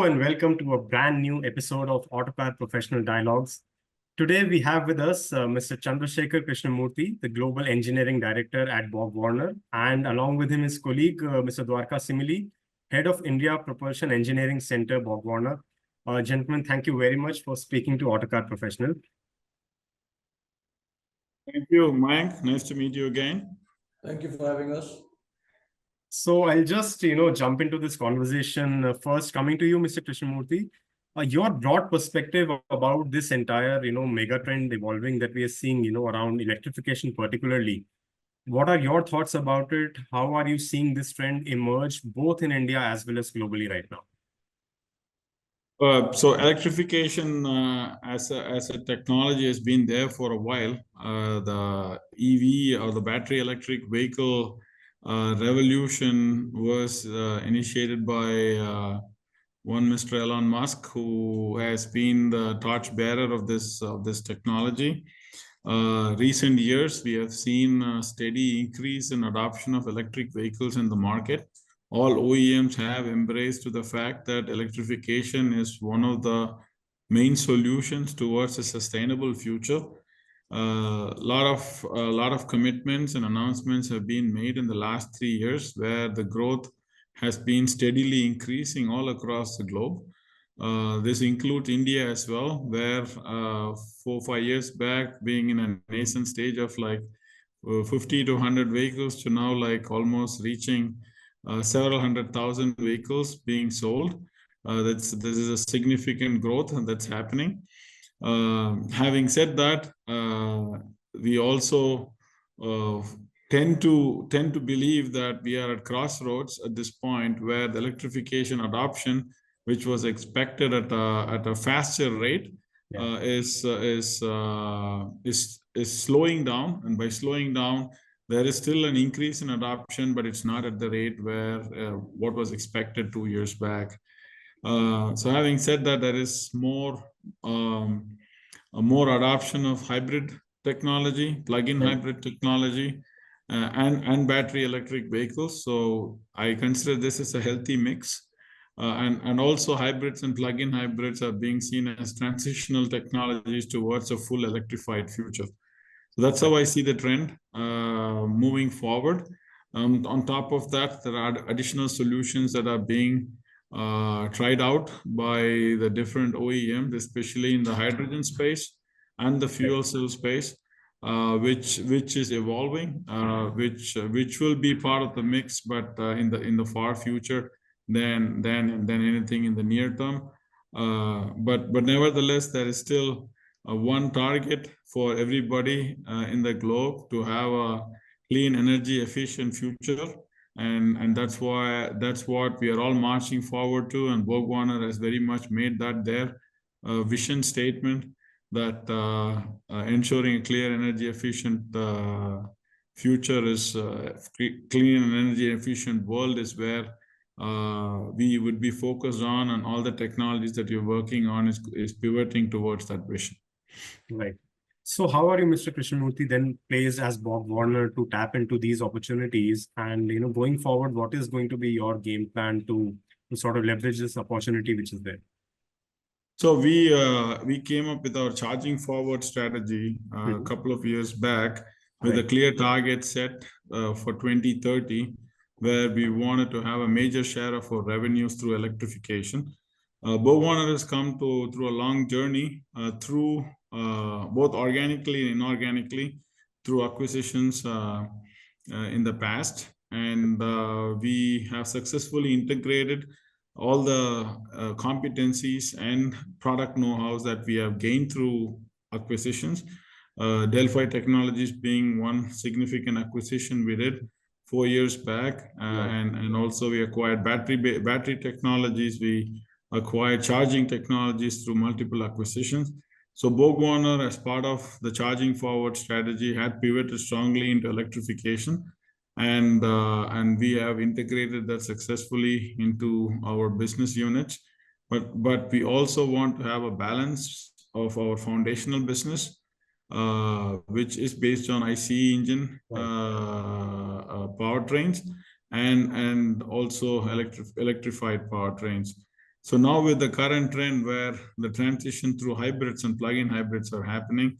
and welcome to a brand new episode of Autocar Professional Dialogues. Today we have with us Mr. Chandrasekar Krishnamurthy, the Global Engineering Director at BorgWarner, and along with him his colleague Mr. Dwarka Simili, Head of India Propulsion Engineering Centre, BorgWarner. Gentlemen, thank you very much for speaking to Autocar Professional. Thank you, Mayank. Nice to meet you again. Thank you for having us. So I'll just, jump into this conversation. First, coming to you, Mr. Krishnamurthy, your broad perspective about this entire, mega trend evolving that we are seeing, around electrification particularly. What are your thoughts about it? How are you seeing this trend emerge both in India as well as globally right now? So electrification as a technology has been there for a while. The EV or the battery electric vehicle revolution was initiated by one Mr. Elon Musk, who has been the torchbearer of this technology. Recent years, we have seen a steady increase in adoption of electric vehicles in the market. All OEMs have embraced to the fact that electrification is one of the main solutions towards a sustainable future. A lot of commitments and announcements have been made in the last 3 years, where the growth has been steadily increasing all across the globe. This includes India as well, where 4 or 5 years back, being in a nascent stage of like 50 to 100 vehicles to now like almost reaching several 100,000 vehicles being sold. This is a significant growth that's happening. Having said that, we also tend to believe that we are at crossroads at this point, where the electrification adoption, which was expected at a faster rate, is slowing down, and by slowing down, there is still an increase in adoption, but it's not at the rate where what was expected 2 years back. So having said that, there is more adoption of hybrid technology, plug-in hybrid technology, and battery electric vehicles. So I consider this as a healthy mix. And also hybrids and plug-in hybrids are being seen as transitional technologies towards a full electrified future. So that's how I see the trend moving forward. On top of that, there are additional solutions that are being tried out by the different OEMs, especially in the hydrogen space and the fuel cell space, which is evolving, which will be part of the mix, but in the far future than anything in the near term. But nevertheless, there is still one target for everybody in the globe to have a clean, energy efficient future, and that's what we are all marching forward to. And BorgWarner has very much made that their vision statement, that ensuring a clear, energy efficient future is clean and energy efficient world is where we would be focused on, and all the technologies that you're working on is pivoting towards that vision. Right. So how are you, Mr. Krishnamurthy, then placed as BorgWarner to tap into these opportunities? And going forward, what is going to be your game plan to sort of leverage this opportunity which is there? So we came up with our charging forward strategy a couple of years back, with a clear target set for 2030, where we wanted to have a major share of our revenues through electrification. BorgWarner has come through a long journey through both organically and inorganically, through acquisitions in the past, and we have successfully integrated all the competencies and product know-hows that we have gained through acquisitions. Delphi Technologies being one significant acquisition we did 4 years back, and also we acquired battery technologies. We acquired charging technologies through multiple acquisitions. So BorgWarner, as part of the charging forward strategy, had pivoted strongly into electrification, and we have integrated that successfully into our business units. But we also want to have a balance of our foundational business, which is based on ICE engine powertrains, and also electrified powertrains. So now with the current trend where the transition through hybrids and plug-in hybrids are happening,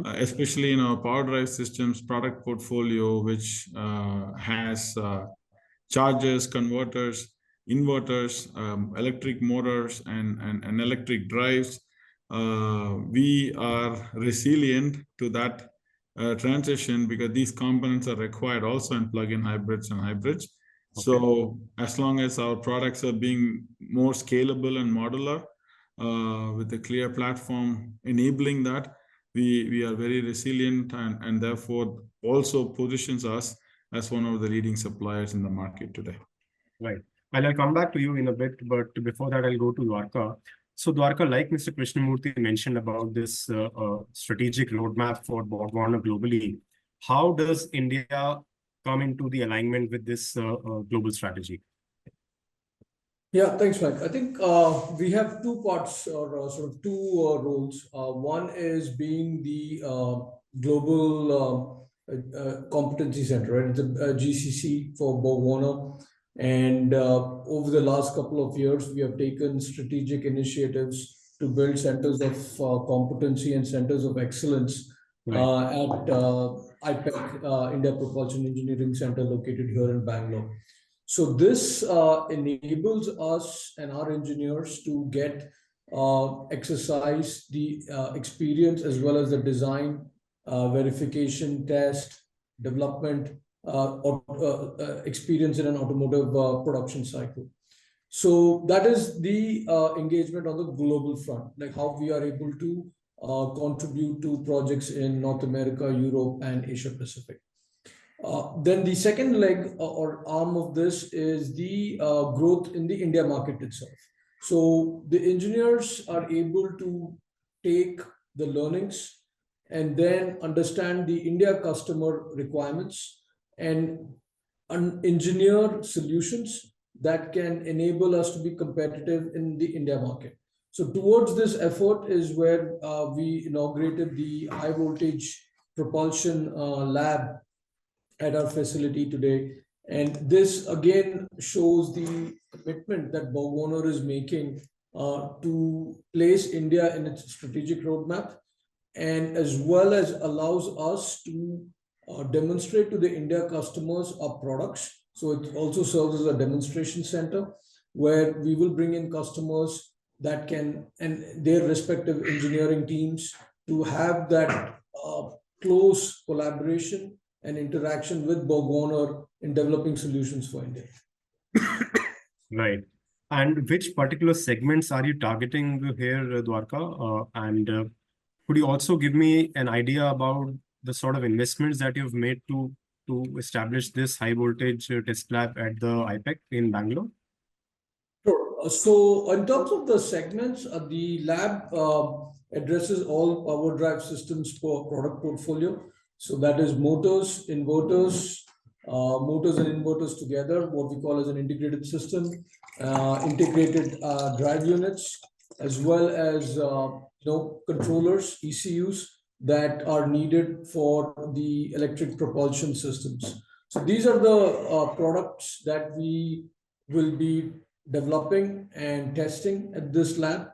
especially in our power drive systems product portfolio, which has chargers, converters, inverters, electric motors, and electric drives, we are resilient to that transition because these components are required also in plug-in hybrids and hybrids. So as long as our products are being more scalable and modular, with a clear platform enabling that, we are very resilient and therefore also positions us as one of the leading suppliers in the market today. Right. And I'll come back to you in a bit, but before that, I'll go to Dwarka. So Dwarka, like Mr. Krishnamurthy mentioned about this strategic roadmap for BorgWarner globally, how does India come into the alignment with this global strategy? Yeah, thanks, Mike. I think we have two parts or sort of two roles. One is being the global competency center, right? It's a GCC for BorgWarner. And over the last couple of years, we have taken strategic initiatives to build centers of competency and centers of excellence at IPEC, India Propulsion Engineering Centre, located here in Bangalore. So this enables us and our engineers to get exercise the experience as well as the design, verification, test, development, experience in an automotive production cycle. So that is the engagement on the global front, like how we are able to contribute to projects in North America, Europe, and Asia Pacific. Then the second leg or arm of this is the growth in the India market itself. So the engineers are able to take the learnings and then understand the India customer requirements and engineer solutions that can enable us to be competitive in the India market. So towards this effort is where we inaugurated the high voltage propulsion lab at our facility today. And this again shows the commitment that BorgWarner is making to place India in its strategic roadmap, and as well as allows us to demonstrate to the India customers our products. So it also serves as a demonstration center where we will bring in customers that can, and their respective engineering teams, to have that close collaboration and interaction with BorgWarner in developing solutions for India. Right. And which particular segments are you targeting here, Dwarka? And could you also give me an idea about the sort of investments that you've made to establish this high voltage test lab at the IPEC in Bangalore? Sure. So in terms of the segments, the lab addresses all power drive systems for product portfolio. So that is motors, inverters, motors and inverters together, what we call as an integrated system, integrated drive units, as well as controllers, ECUs that are needed for the electric propulsion systems. So these are the products that we will be developing and testing at this lab.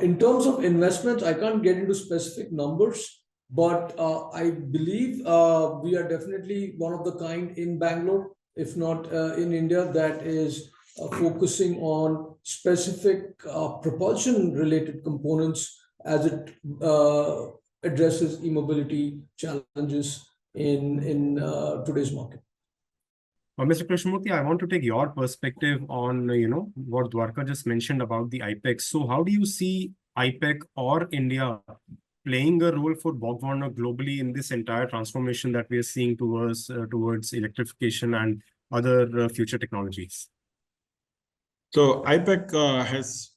In terms of investments, I can't get into specific numbers, but I believe we are definitely one of the kind in Bangalore, if not in India, that is focusing on specific propulsion-related components as it addresses e-mobility challenges in today's market. Mr. Krishnamurthy, I want to take your perspective on what Dwarka just mentioned about the IPEC. So how do you see IPEC or India playing a role for BorgWarner globally in this entire transformation that we are seeing towards electrification and other future technologies? So IPEC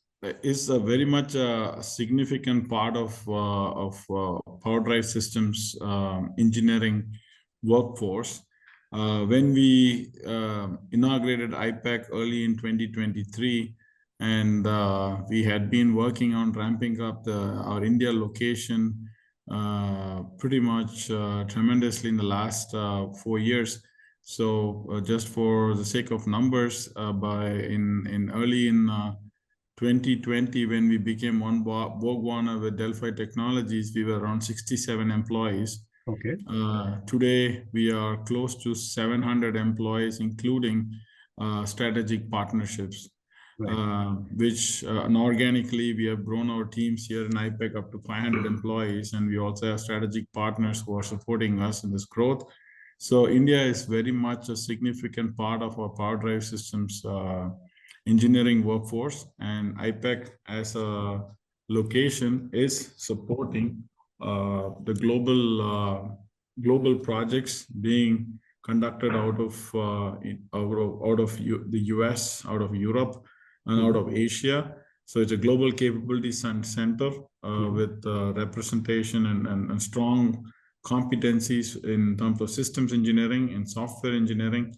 is a very much a significant part of power drive systems engineering workforce. When we inaugurated IPEC early in 2023, and we had been working on ramping up our India location pretty much tremendously in the last 4 years. So just for the sake of numbers, early in 2020, when we became one BorgWarner with Delphi Technologies, we were around 67 employees. Okay. Today, we are close to 700 employees, including strategic partnerships, Right. which and organically, we have grown our teams here in IPEC up to 500 employees, and we also have strategic partners who are supporting us in this growth. So India is very much a significant part of our power drive systems engineering workforce, and IPEC as a location is supporting the global projects being conducted out of the US, out of Europe, and out of Asia. So it's a global capability center with representation and strong competencies in terms of systems engineering and software engineering.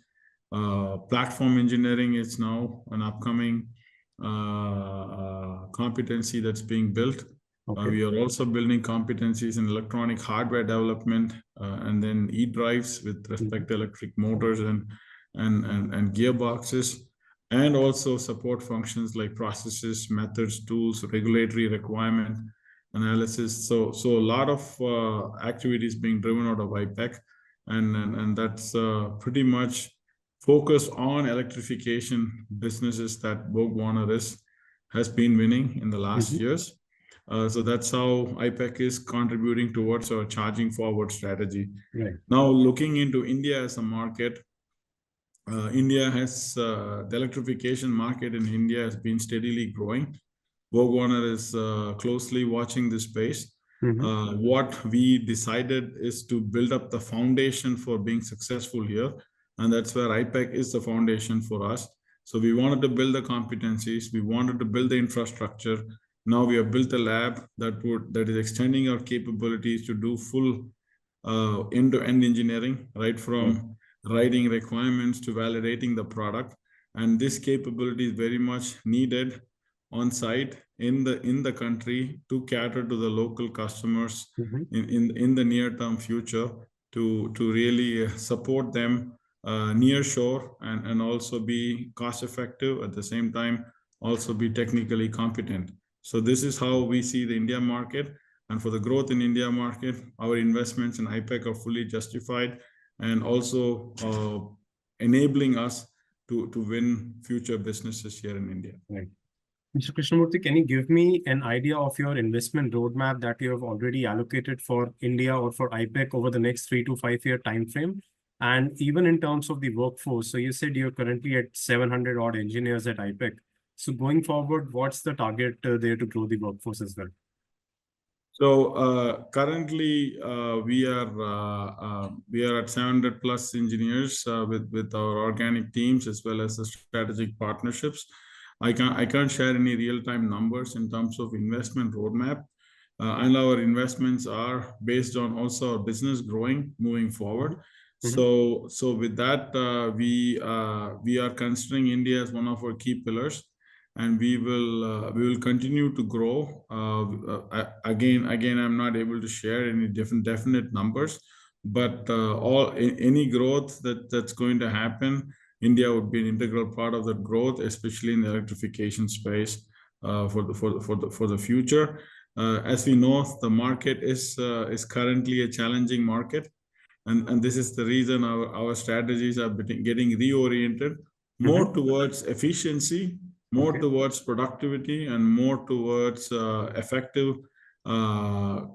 Platform engineering is now an upcoming competency that's being built. Okay. We are also building competencies in electronic hardware development and then e-drives with respect to electric motors and gearboxes, and also support functions like processes, methods, tools, regulatory requirement analysis. So a lot of activities being driven out of IPEC, and that's pretty much focused on electrification businesses that BorgWarner has been winning in the last years. So that's how IPEC is contributing towards our charging forward strategy. Right. Now, looking into India as a market, India has the electrification market in India has been steadily growing. BorgWarner is closely watching this space. What we decided is to build up the foundation for being successful here, and that's where IPEC is the foundation for us. So we wanted to build the competencies, we wanted to build the infrastructure. Now we have built a lab that is extending our capabilities to do full end-to-end engineering, right from writing requirements to validating the product. And this capability is very much needed on site in the country to cater to the local customers in the near-term future to really support them near shore and also be cost effective at the same time, also be technically competent. So this is how we see the India market, and for the growth in India market, our investments in IPEC are fully justified and also enabling us to win future businesses here in India. Right. Mr. Krishnamurthy, can you give me an idea of your investment roadmap that you have already allocated for India or for IPEC over the next 3 to 5 year time frame? And even in terms of the workforce, so you said you're currently at 700 odd engineers at IPEC. So going forward, what's the target there to grow the workforce as well? So currently we are at 700 plus engineers with our organic teams as well as the strategic partnerships. I can't share any real-time numbers in terms of investment roadmap, and our investments are based on also our business growing moving forward. So with that, we are considering India as one of our key pillars, and we will continue to grow. Again, I'm not able to share any definite numbers, but any growth that's going to happen, India would be an integral part of the growth, especially in the electrification space for the future. As we know, the market is currently a challenging market, and this is the reason our strategies are getting reoriented more towards efficiency, more towards productivity, and more towards effective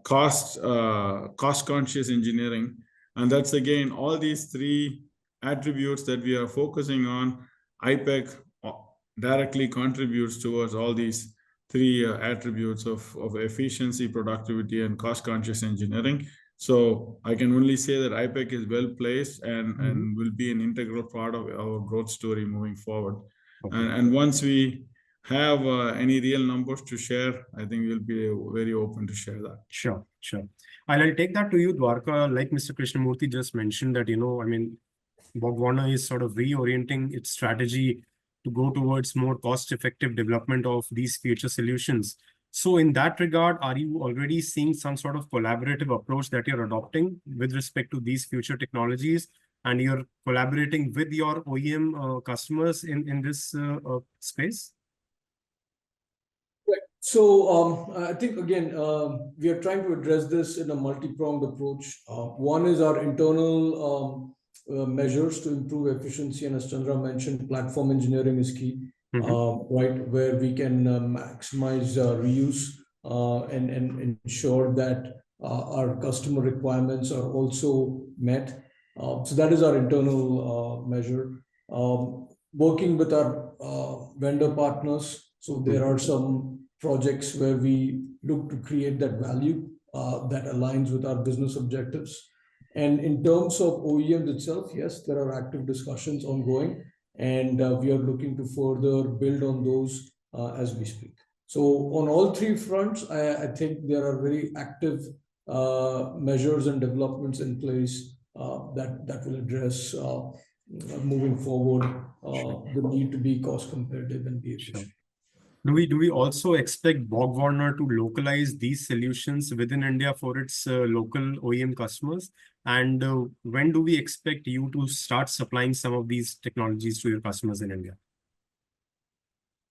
cost-conscious engineering. And that's again all these three attributes that we are focusing on. IPEC directly contributes towards all these three attributes of efficiency, productivity, and cost-conscious engineering. So I can only say that IPEC is well placed and will be an integral part of our growth story moving forward. And once we have any real numbers to share, I think we'll be very open to share that. Sure. I'll take that to you, Dwarka. Like Mr. Krishnamurthy just mentioned that, BorgWarner is sort of reorienting its strategy to go towards more cost-effective development of these future solutions. So in that regard, are you already seeing some sort of collaborative approach that you're adopting with respect to these future technologies, and you're collaborating with your OEM customers in this space? So I think again, we are trying to address this in a multi-pronged approach. One is our internal measures to improve efficiency, and as Chandra mentioned, platform engineering is key, right? Where we can maximize reuse and ensure that our customer requirements are also met. So that is our internal measure. Working with our vendor partners. So there are some projects where we look to create that value that aligns with our business objectives. And in terms of OEMs itself, yes, there are active discussions ongoing, and we are looking to further build on those as we speak. So on all three fronts, I think there are very active measures and developments in place that will address moving forward the need to be cost competitive and be efficient. Do we also expect BorgWarner to localize these solutions within India for its local OEM customers? And when do we expect you to start supplying some of these technologies to your customers in India?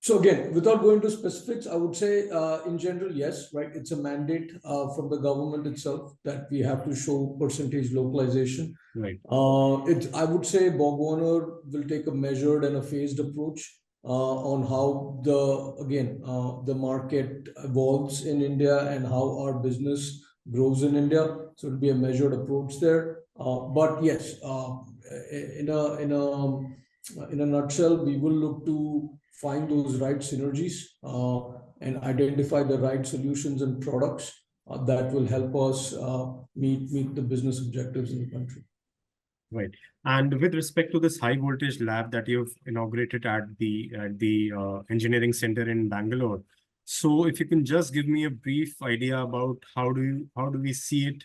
So again, without going to specifics, I would say in general, yes, right? It's a mandate from the government itself that we have to show percentage localization. Right. I would say BorgWarner will take a measured and a phased approach on how the market evolves in India and how our business grows in India. So it'll be a measured approach there. But yes, in a nutshell, we will look to find those right synergies and identify the right solutions and products that will help us meet the business objectives in the country. Right. And with respect to this high voltage lab that you've inaugurated at the engineering center in Bangalore, so if you can just give me a brief idea about how do we see it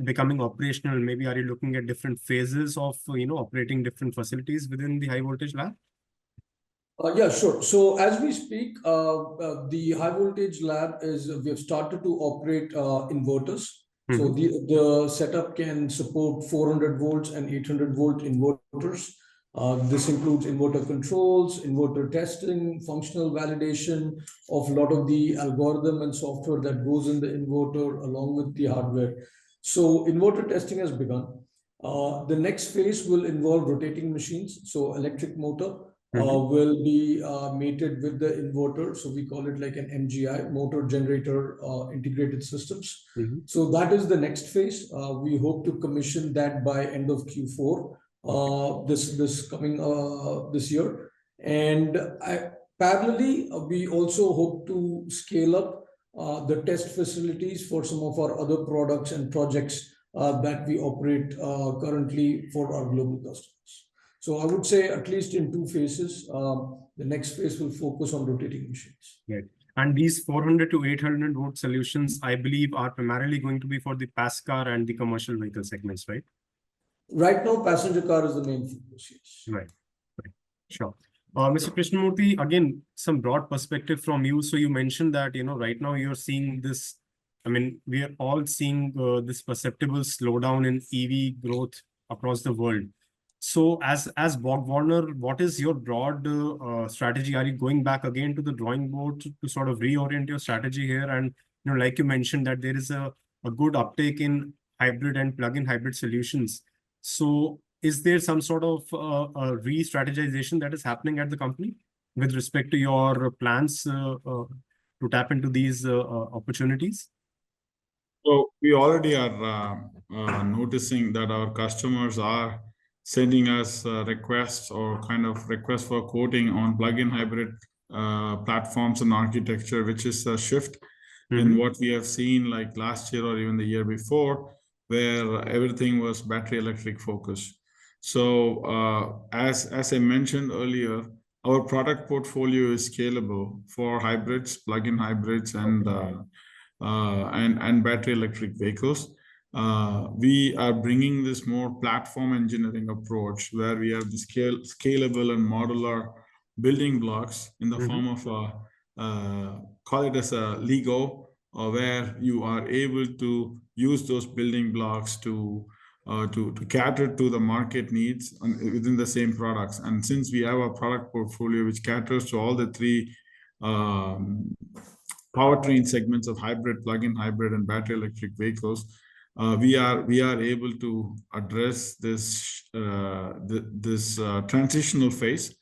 becoming operational? Maybe are you looking at different phases of operating different facilities within the high voltage lab? Yeah, sure. So as we speak, the high voltage lab we have started to operate inverters. So the setup can support 400 volts and 800 volt inverters. This includes inverter controls, inverter testing, functional validation of a lot of the algorithm and software that goes in the inverter along with the hardware. So inverter testing has begun. The next phase will involve rotating machines. So electric motor will be mated with the inverter. So we call it like an MGI, motor generator integrated systems. So that is the next phase. We hope to commission that by end of Q4 this year. And parallelly, we also hope to scale up the test facilities for some of our other products and projects that we operate currently for our global customers. So I would say at least in two phases, the next phase will focus on rotating machines. Right. And these 400 to 800 volt solutions, I believe, are primarily going to be for the passenger car and the commercial vehicle segments, right? Right now, passenger car is the main focus, yes. Right. Sure. Mr. Krishnamurthy, again, some broad perspective from you. So you mentioned that, right now you're seeing this, we are all seeing this perceptible slowdown in EV growth across the world. So as BorgWarner, what is your broad strategy? Are you going back again to the drawing board to sort of reorient your strategy here? And, like you mentioned that there is a good uptake in hybrid and plug-in hybrid solutions. So is there some sort of re-strategization that is happening at the company with respect to your plans to tap into these opportunities? So we already are noticing that our customers are sending us requests or kind of requests for quoting on plug-in hybrid platforms and architecture, which is a shift in what we have seen like last year or even the year before, where everything was battery electric focused. So as I mentioned earlier, our product portfolio is scalable for hybrids, plug-in hybrids, and battery electric vehicles. We are bringing this more platform engineering approach where we have the scalable and modular building blocks in the form of call it as a Lego, where you are able to use those building blocks to cater to the market needs within the same products. And since we have a product portfolio which caters to all the three powertrain segments of hybrid, plug-in hybrid, and battery electric vehicles, we are able to address this transitional phase.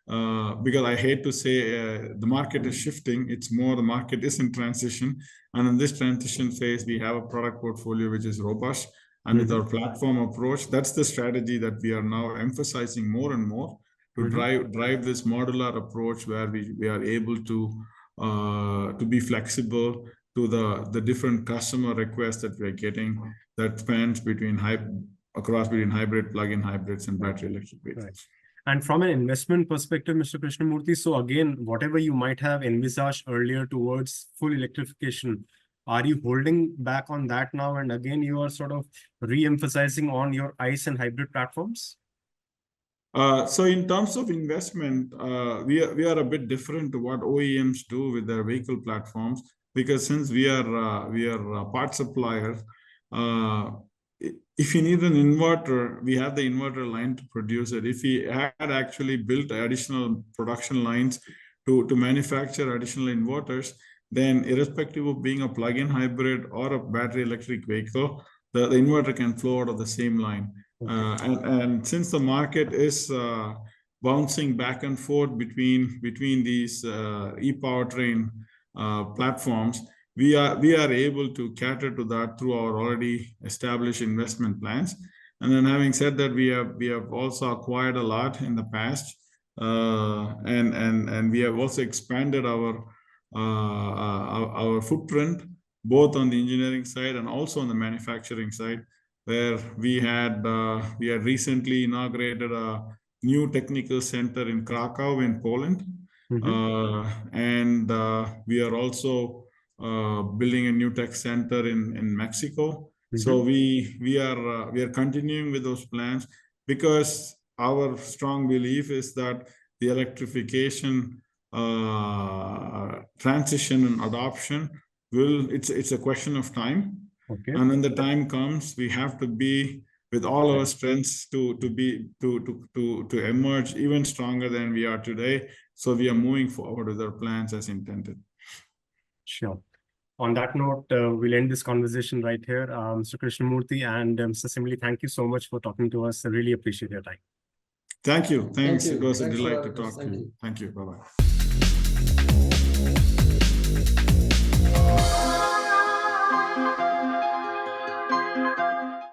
Because I hate to say the market is shifting, it's more the market is in transition. And in this transition phase, we have a product portfolio which is robust. And with our platform approach, that's the strategy that we are now emphasizing more and more to drive this modular approach where we are able to be flexible to the different customer requests that we are getting that spans between hybrid, plug-in hybrids, and battery electric vehicles. Right. And from an investment perspective, Mr. Krishnamurthy, so again, whatever you might have envisaged earlier towards full electrification, are you holding back on that now? And again, you are sort of re-emphasizing on your ICE and hybrid platforms? So in terms of investment, we are a bit different to what OEMs do with their vehicle platforms, because since we are part suppliers, if you need an inverter, we have the inverter line to produce it. If we had actually built additional production lines to manufacture additional inverters, then irrespective of being a plug-in hybrid or a battery electric vehicle, the inverter can flow out of the same line. And since the market is bouncing back and forth between these e-powertrain platforms, we are able to cater to that through our already established investment plans. And then, having said that, we have also acquired a lot in the past, and we have also expanded our footprint both on the engineering side and also on the manufacturing side, where we had recently inaugurated a new technical center in Krakow in Poland, and we are also building a new tech center in Mexico. So we are continuing with those plans, because our strong belief is that the electrification transition and adoption it's a question of time. And when the time comes, we have to be with all our strengths to emerge even stronger than we are today. So we are moving forward with our plans as intended. Sure. On that note, we'll end this conversation right here. Mr. Krishnamurthy and Mr. Simili, thank you so much for talking to us. I really appreciate your time. Thank you. Thanks. Thank you. It was a Thanks delight for to talk to you. you. Thank you. Bye-bye.